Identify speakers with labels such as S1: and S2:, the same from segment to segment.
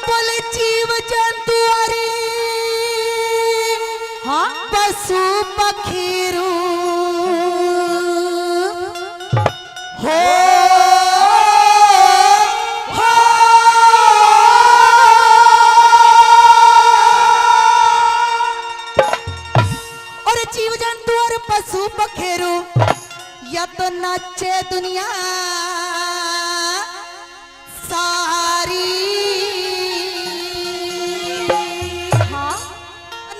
S1: बोले जीव जंतु अरे हाँ पशु पखीरू हो और जीव जंतु और पशु पखेरू या तो नाचे दुनिया सारी। हाँ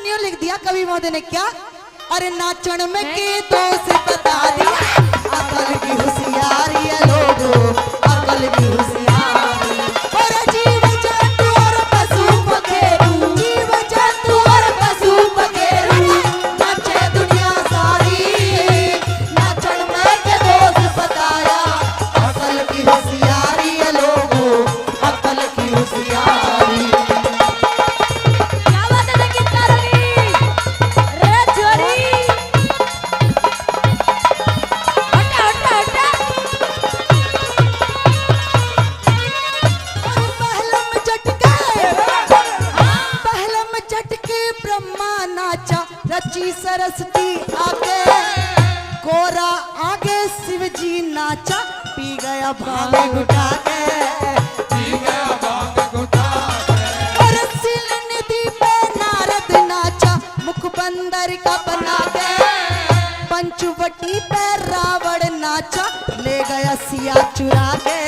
S1: न्यू लिख दिया कवि महोदय ने क्या। अरे नाचन में के दोष बता दिया अकल की होशियारी है लोगों अकल की होशियारी। और जीव जंतु और पशु पखेरू जीव जंतु और पशु पखेरू नाचे दुनिया सारी। नाचन में के दोष बताया अकल की होशियारी है लोगों अकल की होशियारी।
S2: क्या बात है संगीतकारों रे जोरी हटा हटा हटा।
S1: और पहलम झटके ब्रह्मा नाचा रची सरस्वती आगे गोरा आगे शिव जी नाचा पी गया भांग घुटा के और सिल निधि पे नारद नाचा मुख बंदर का बना के पंचवटी पे रावण नाचा ले गया सिया चुरा के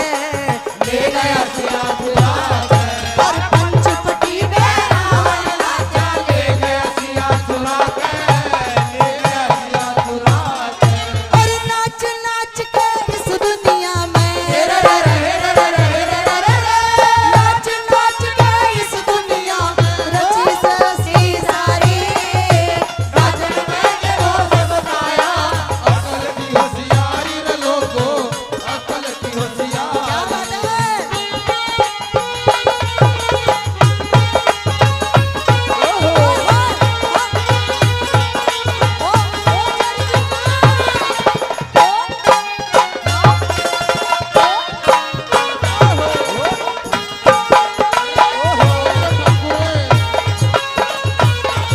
S1: ले गया सिया चुरा के। और पंचवटी पे रावण नाचा ले गया सिया चुरा के ले गया सिया चुरा के। और नाच नाच के इस दुनिया में नाच नाच के इस दुनिया रची ससी सारी। नाचन में के दोष बताया
S3: अकल की होशियारी रे लोगो अकल की होशियारी।
S1: क्या बात है।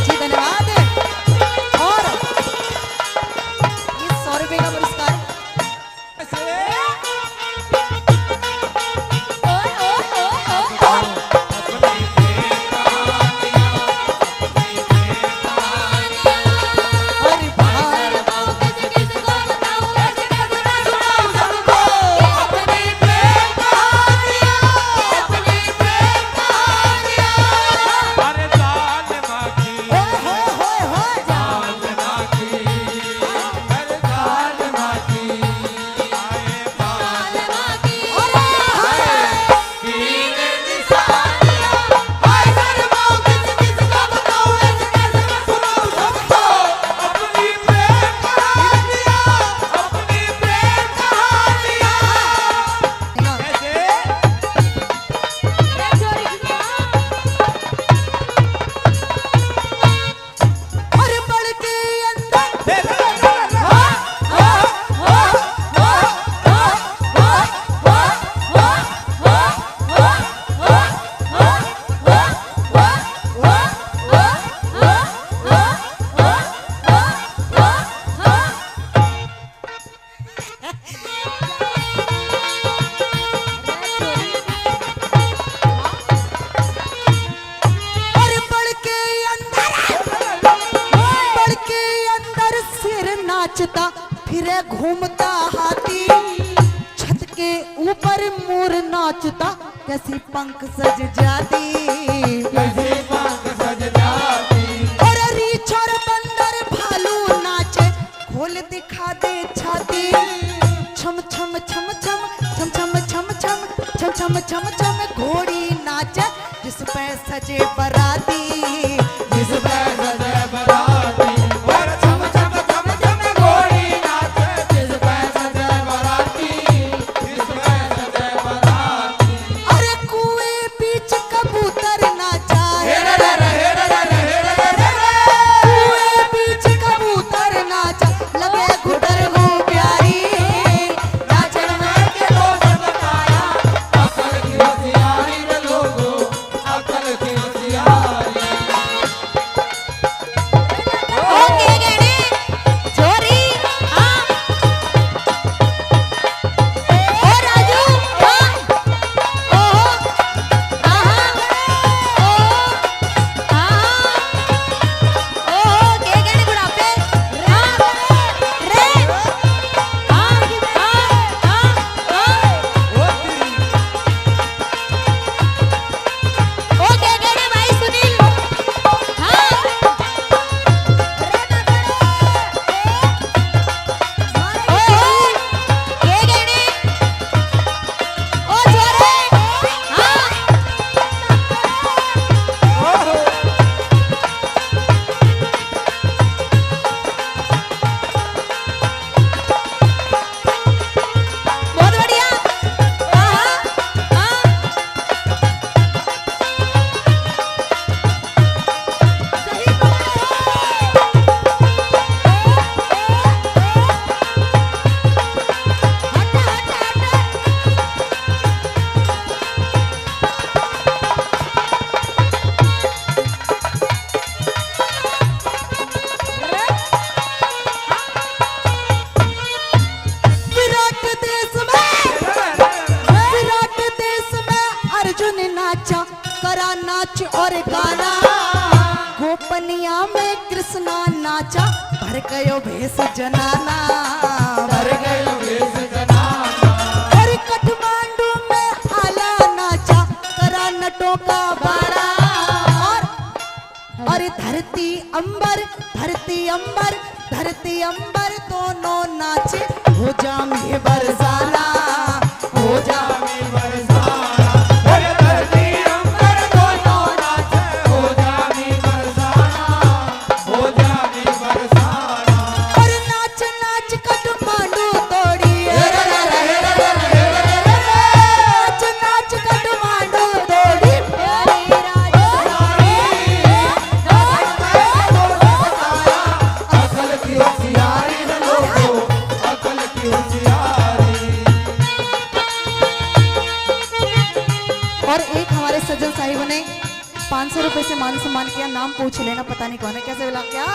S1: जी धन्यवाद। और ये 100 रुपए का पुरस्कार हरि भार
S3: अरे जान माखी
S1: होय होय होय
S3: जान माखी अरे जान माखी आए जान कीन निशानिया हाय शर्मा किस किस का बताऊं ऐसे कैसे मैं सुनाऊं सबको अपनी प्रेम कहानियां अपनी प्रेम कहानियां। कैसे
S1: और बड़ के अंदर और बड़ के अंदर सिर नाचता फिरे घूमता हाथी छत के ऊपर मोर नाचता कैसी पंख सज जाती।
S3: कैसे पंख सज जाती
S1: और रीछ और बंदर भालू नाचे खोल दिखा दे छाती छम छम छम छम छम छम छम छम छम छम छम छम घोड़ी नाचे जिस पे सजे बराती जिस पे
S3: सजे बराती और छम छम छम छम घोड़ी नाचे जिस पे सजे बराती जिस पे सजे बराती।
S1: अरे कुएं बीच कबूतर नाचा कुएं बीच कबूतर नाचा लगे घुटर हो प्यारी। नाचन में के दोष बताया
S3: अकल की होशियारी रे लोगो
S1: ने नाचा करा नाच और गाना गोपनिया में कृष्णा नाचा भर गयो भेष जनाना
S3: भर गयो भेष जनाना
S1: और काठमांडू में आला नाचा करा नटों का बाड़ा और धरती अंबर दोनों नाचे हो जा में बरसाना हो जा
S3: में बरसाना अरे धरती अंबर दोनों नाचे हो जा में बरसाना हो जा में बरसाना
S1: और नाच नाच काठमांडू तोड़ी नाच नाच काठमांडू तोड़ी
S3: अकल की होशियारी है लोगों अकल की होशियारी
S1: और एक हमारे सज्जन साहिब ने 500 रुपए से मान सम्मान किया नाम पूछ लेना पता नहीं कौन है कैसे बोला क्या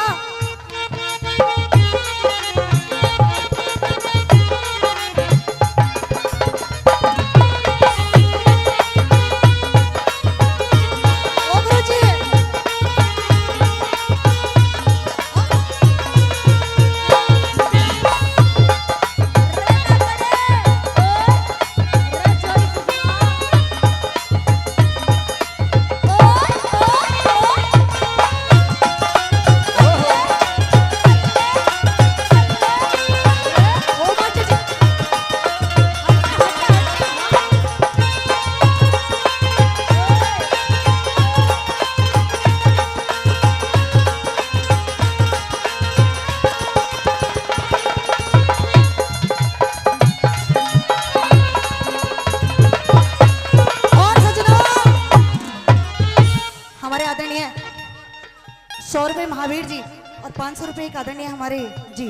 S1: ओ गुरुजी ओ माचा जी और सज्जनों हमारे आदरणीय 100 रुपए महावीर जी और 500 रुपए एक आदरणीय हमारे जी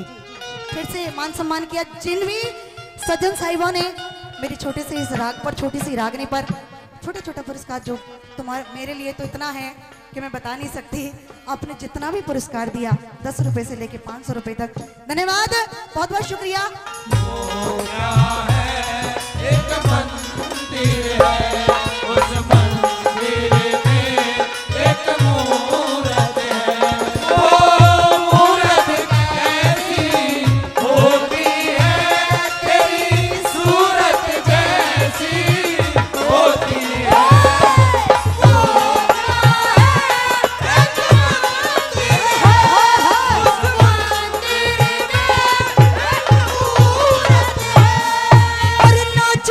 S1: फिर से मान सम्मान किया जिन भी सज्जन साहिबों ने मेरी छोटे से इस राग पर छोटी सी रागनी पर छोटा छोटा पुरस्कार जो तुम्हारे मेरे लिए तो इतना है कि मैं बता नहीं सकती आपने जितना भी पुरस्कार दिया 10 रुपए से लेके 500 रुपए तक धन्यवाद बहुत बहुत शुक्रिया
S3: एक मंदिर है उस मंदिर में एक मूरत है वो मूरत कैसी होती है तेरी सूरत जैसी होती है
S1: और नाच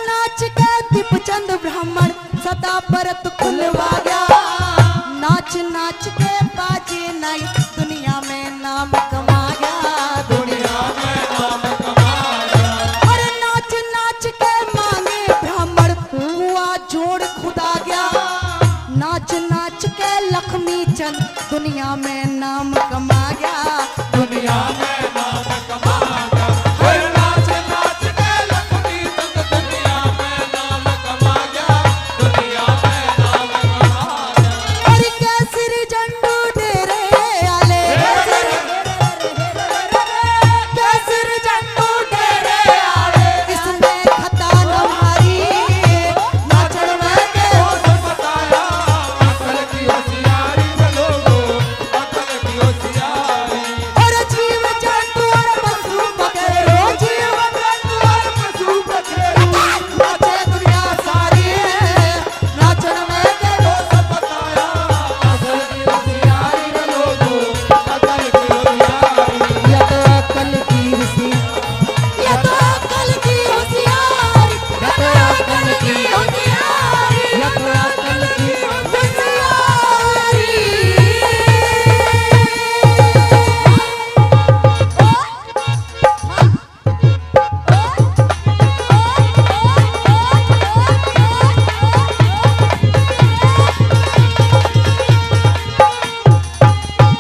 S1: नाच के दीपचंद ब्राह्मण सदा परत खुलवा गया नाच नाच के बाजे नहीं दुनिया में नाम कमा गया
S3: दुनिया में नाम कमाया
S1: और नाच नाच के मांगे ब्राह्मण हुआ जोड़ खुदा गया नाच नाच के लक्ष्मी चंद दुनिया में नाम कमा गया
S3: दुनिया में